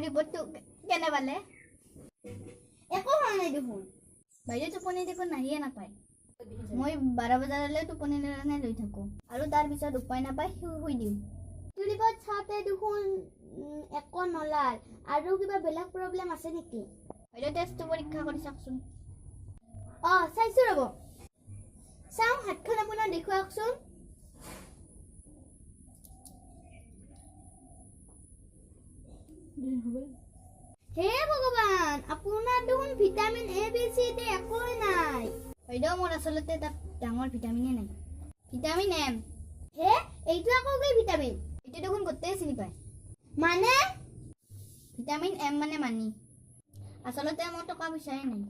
ৰিপৰ্টটো কেনে পালে? একো হোৱা নাই দেখোন। বাইদেউ টোপনি দেখোন নাহিয়ে নাপায়। মই 12 বজালৈ টোপনি কাৰণে লৈ থাকোঁ আৰু তাৰপিছত উপায় নাপায় শুই দিওঁ। ৰিপৰ্ট চাওঁতে দেখোন একো নলাল আৰু কিবা বেলেগ প্ৰব্লেম আছে নেকি? বাইদেউ টেষ্টটো পৰীক্ষা কৰি চাওকচোন। চাইছোঁ ৰ'ব। চাওঁ হাতখন আপোনাৰ দেখুৱাওকচোন। হে ভগৱান, আপোনাৰ দেখোন vitamin A, B, C, D একোৱে নাই। বাইদেউ মোৰ আচলতে তাত ডাঙৰ ভিটামিনে নাই, ভিটামিন M। হে, এইটো আকৌ কি ভিটামিন? এইটো দেখোন গোটেই চিনি পায়। মানে ভিটামিন M মানে মানি। আচলতে মোৰ টকা পইচাই নাই।